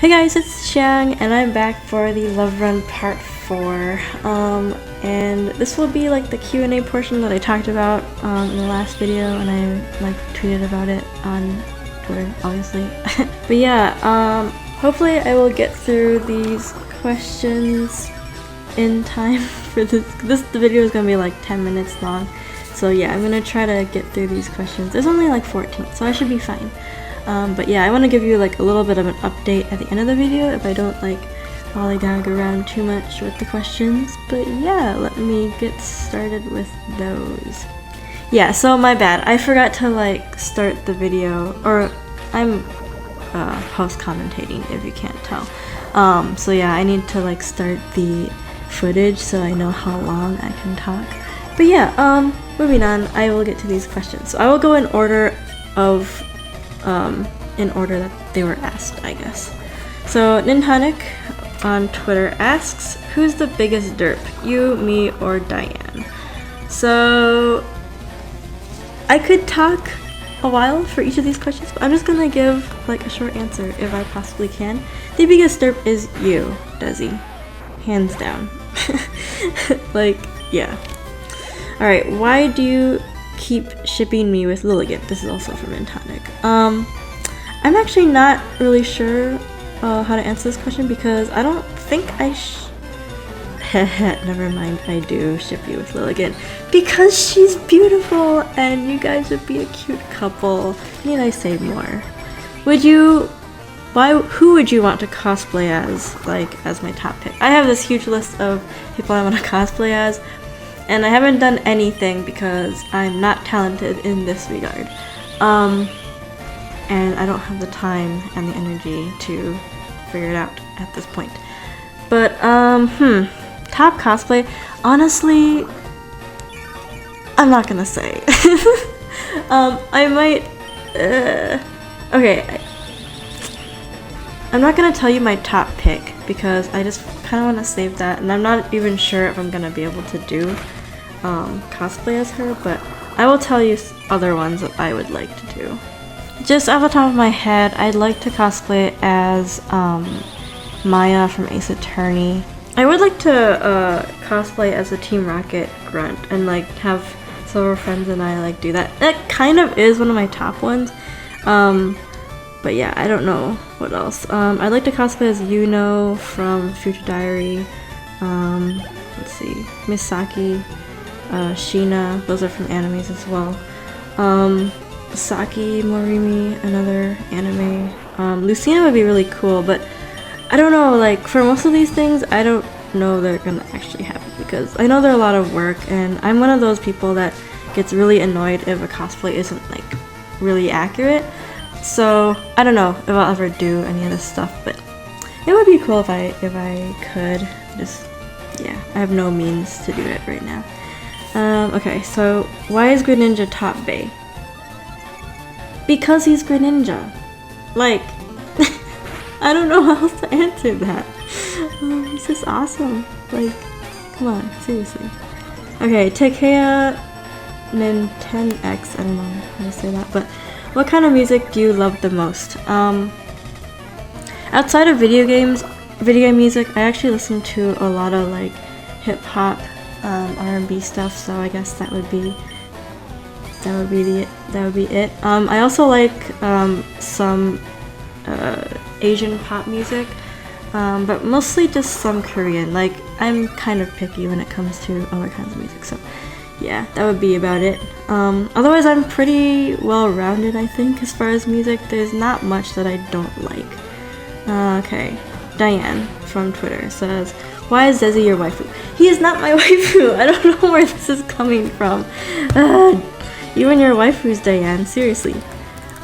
Hey guys, it's Xiang, and I'm back for the Love Run Part 4. And this will be like the Q&A portion that I talked about in the last video, and I like tweeted about it on Twitter, obviously. But yeah, hopefully I will get through these questions in time for this. The video is gonna be like 10 minutes long, so yeah, I'm gonna try to get through these questions. There's only like 14, so I should be fine. But yeah, I want to give you like a little bit of an update at the end of the video if I don't like lollygag around too much with the questions. But yeah, let me get started with those. Yeah, so my bad, I forgot to like start the video, or I'm post commentating if you can't tell. So yeah, I need to like start the footage so I know how long I can talk. But yeah, moving on, I will get to these questions. So I will go in order of that they were asked, I guess. So Nintonic on Twitter asks, who's the biggest derp, you, me, or Diane? So I could talk a while for each of these questions, but I'm just gonna give like a short answer if I possibly can. The biggest derp is you, Desi, hands down. Like, yeah. Alright, why do you keep shipping me with Lilligant? This is also from Nintonic. I'm actually not really sure how to answer this question because I don't think never mind, I do ship you with Lilligant because she's beautiful and you guys would be a cute couple. Need I say more? Who would you want to cosplay as my top pick? I have this huge list of people I want to cosplay as, and I haven't done anything because I'm not talented in this regard. And I don't have the time and the energy to figure it out at this point. But, top cosplay, honestly, I'm not gonna say. I might, okay, I'm not gonna tell you my top pick because I just kind of want to save that, and I'm not even sure if I'm gonna be able to do cosplay as her, but I will tell you other ones that I would like to do. Just off the top of my head, I'd like to cosplay as Maya from Ace Attorney. I would like to cosplay as a Team Rocket grunt and like have several friends and I like do that. That kind of is one of my top ones. But yeah, I don't know what else. I'd like to cosplay as Yuno from Future Diary. Let's see, Misaki, Sheena, those are from animes as well. Saki Morimi, another anime. Lucina would be really cool, but I don't know, like for most of these things, I don't know they're gonna actually happen because I know they're a lot of work, and I'm one of those people that gets really annoyed if a cosplay isn't like really accurate. So I don't know if I'll ever do any of this stuff, but it would be cool if I could. Just, yeah, I have no means to do it right now. Okay, so why is Greninja top bae? Because he's Greninja. Like, I don't know how else to answer that. He's just awesome. Like, come on, seriously. Okay, Takea Nintenx, I don't know how to say that, but what kind of music do you love the most? Outside of video game music, I actually listen to a lot of like hip-hop, R&B stuff, so I guess that would be it. I also like some Asian pop music, but mostly just some Korean. Like, I'm kind of picky when it comes to other kinds of music, so yeah, that would be about it. Otherwise, I'm pretty well-rounded, I think, as far as music. There's not much that I don't like. Okay, Diane from Twitter says, why is Desi your waifu? He is not my waifu! I don't know where this is coming from. You and your waifus, Diane, seriously.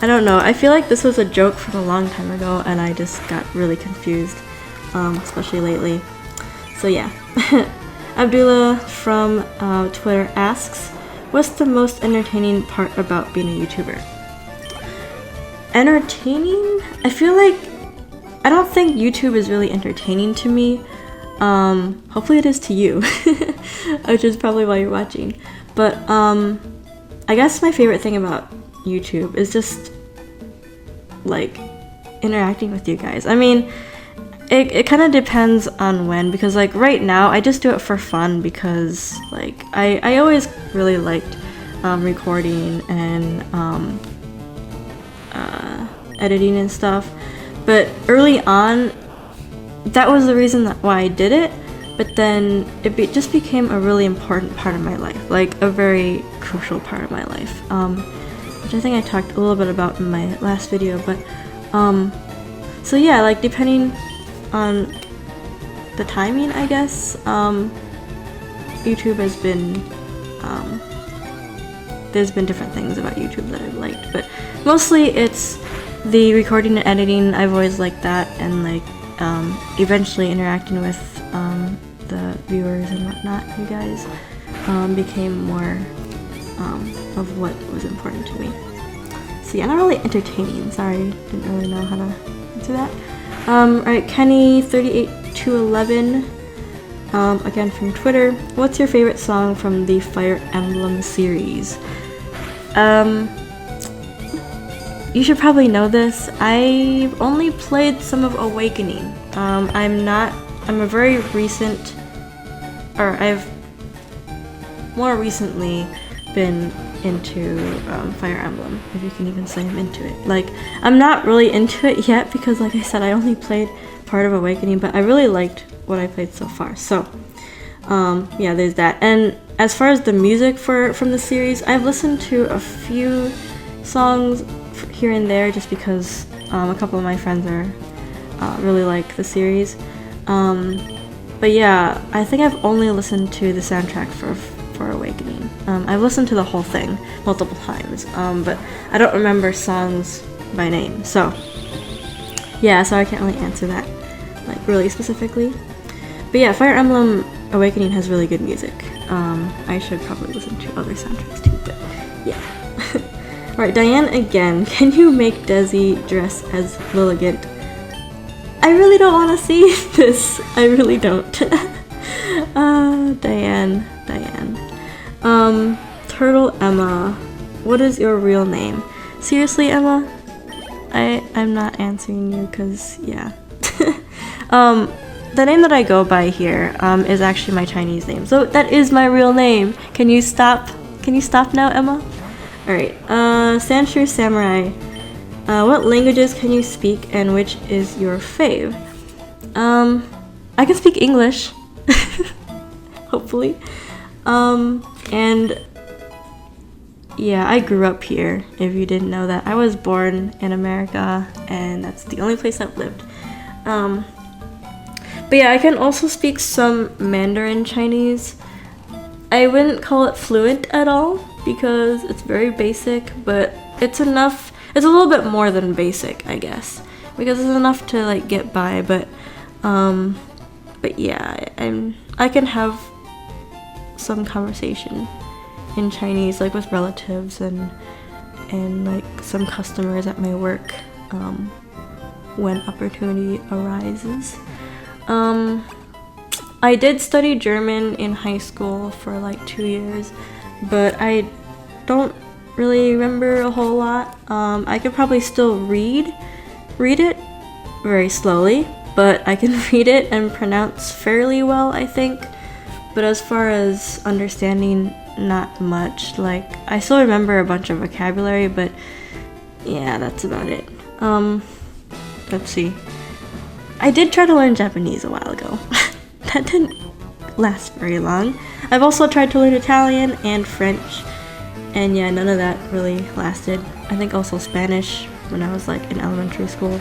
I don't know, I feel like this was a joke from a long time ago and I just got really confused, especially lately. So yeah. Abdullah from Twitter asks, what's the most entertaining part about being a YouTuber? Entertaining? I feel like, I don't think YouTube is really entertaining to me. Hopefully it is to you, which is probably why you're watching. But I guess my favorite thing about YouTube is just like interacting with you guys. I mean, it kind of depends on when, because like right now I just do it for fun because like I always really liked recording and editing and stuff, but early on that was the reason why I did it. But then it just became a really important part of my life, like a very crucial part of my life, which I think I talked a little bit about in my last video. But so yeah, like depending on the timing, I guess, YouTube has been, there's been different things about YouTube that I've liked, but mostly it's the recording and editing. I've always liked that, and like eventually interacting with the viewers and whatnot, you guys, became more of what was important to me. So yeah, not really entertaining, sorry, didn't really know how to answer that. Alright, Kenny38211, again from Twitter. What's your favorite song from the Fire Emblem series? You should probably know this. I've only played some of Awakening. I'm a very recent, or I've more recently been into Fire Emblem, if you can even say I'm into it. Like, I'm not really into it yet because, like I said, I only played part of Awakening, but I really liked what I played so far. So, yeah, there's that. And as far as the music from the series, I've listened to a few songs here and there just because a couple of my friends are really like the series. But yeah, I think I've only listened to the soundtrack for Awakening. I've listened to the whole thing multiple times, but I don't remember songs by name. So yeah, so I can't really answer that like really specifically. But yeah, Fire Emblem Awakening has really good music. I should probably listen to other soundtracks too, but yeah. Alright, Diane again. Can you make Desi dress as Lilligant? I really don't want to see this. I really don't. Diane. Turtle Emma. What is your real name? Seriously, Emma? I'm not answering you because, yeah. The name that I go by here is actually my Chinese name. So that is my real name. Can you stop? Can you stop now, Emma? Alright, Sanshu Samurai. What languages can you speak and which is your fave? I can speak English. Hopefully. And yeah, I grew up here, if you didn't know that. I was born in America, and that's the only place I've lived. But yeah, I can also speak some Mandarin Chinese. I wouldn't call it fluent at all, because it's very basic, but it's enough. It's a little bit more than basic, I guess, because it's enough to like get by. But yeah, I can have some conversation in Chinese, like with relatives and like some customers at my work, when opportunity arises. I did study German in high school for like 2 years, but I don't really remember a whole lot. I could probably still read it very slowly, but I can read it and pronounce fairly well, I think. But as far as understanding, not much. Like, I still remember a bunch of vocabulary, but yeah, that's about it. Let's see. I did try to learn Japanese a while ago. That didn't last very long. I've also tried to learn Italian and French, and yeah, none of that really lasted. I think also Spanish when I was like in elementary school.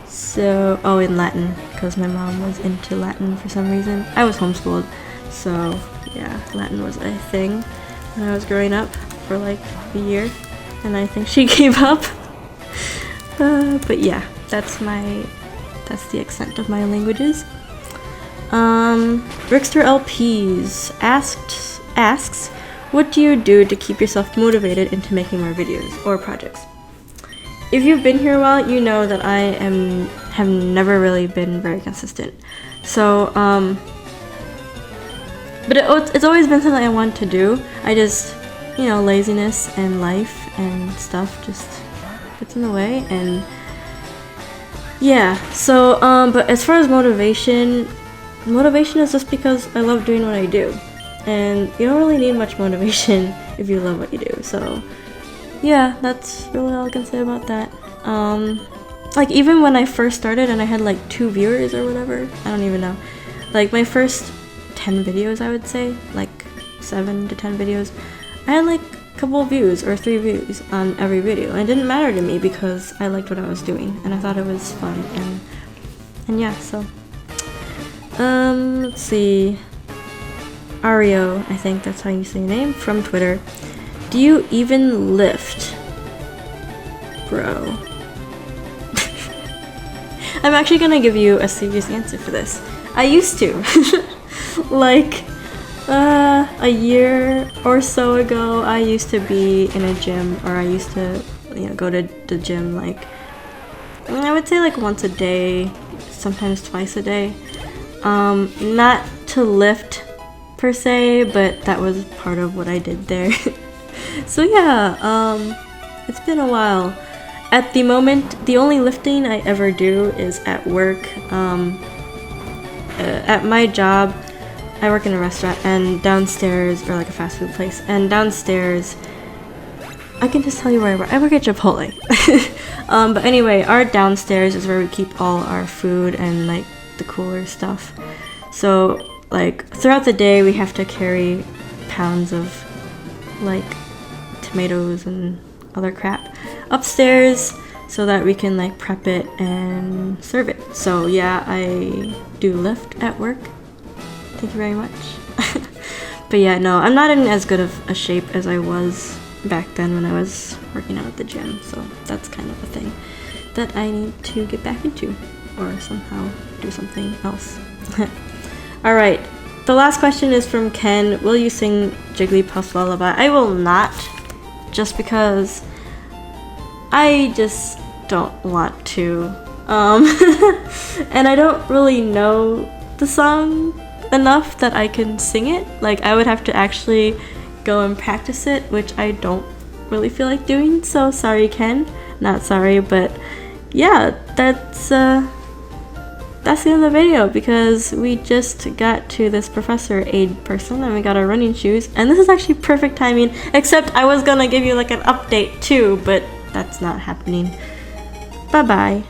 So, oh, in Latin, because my mom was into Latin for some reason. I was homeschooled, so yeah, Latin was a thing when I was growing up for like a year, and I think she gave up. But yeah, that's the extent of my languages. Rickster LPs asks, what do you do to keep yourself motivated into making more videos or projects? If you've been here a while, you know that I have never really been very consistent. So, but it's always been something I want to do. I just, laziness and life and stuff just gets in the way, and Yeah, so but as far as motivation is just because I love doing what I do, and you don't really need much motivation if you love what you do. So yeah, that's really all I can say about that. Like even when I first started and I had like 2 viewers or whatever, I don't even know, like my first 10 videos, I would say, like 7 to 10 videos, I had like a couple of views or 3 views on every video, and it didn't matter to me because I liked what I was doing and I thought it was fun. And yeah, so let's see, Ario, I think that's how you say your name, from Twitter. Do you even lift, bro? I'm actually gonna give you a serious answer for this. I used to. Like a year or so ago, I used to be in a gym, or I used to, you know, go to the gym like, I would say like once a day, sometimes twice a day. Not to lift per se, but that was part of what I did there. So yeah, it's been a while. At the moment, the only lifting I ever do is at work. At my job, I work in a restaurant, and downstairs, or like a fast food place, and downstairs, I can just tell you where I work. I work at Chipotle. But anyway, our downstairs is where we keep all our food and like the cooler stuff. So like throughout the day, we have to carry pounds of like tomatoes and other crap upstairs so that we can like prep it and serve it. So yeah, I do lift at work. Thank you very much. But yeah, no, I'm not in as good of a shape as I was back then when I was working out at the gym, so that's kind of a thing that I need to get back into, or somehow do something else. Alright, the last question is from Ken. Will you sing Jigglypuff's lullaby? I will not, just because I just don't want to. And I don't really know the song enough that I can sing it. Like, I would have to actually go and practice it, which I don't really feel like doing, so sorry, Ken. Not sorry, but yeah, that's the end of the video, because we just got to this professor aid person and we got our running shoes, and this is actually perfect timing, except I was gonna give you like an update too, but that's not happening. Bye bye.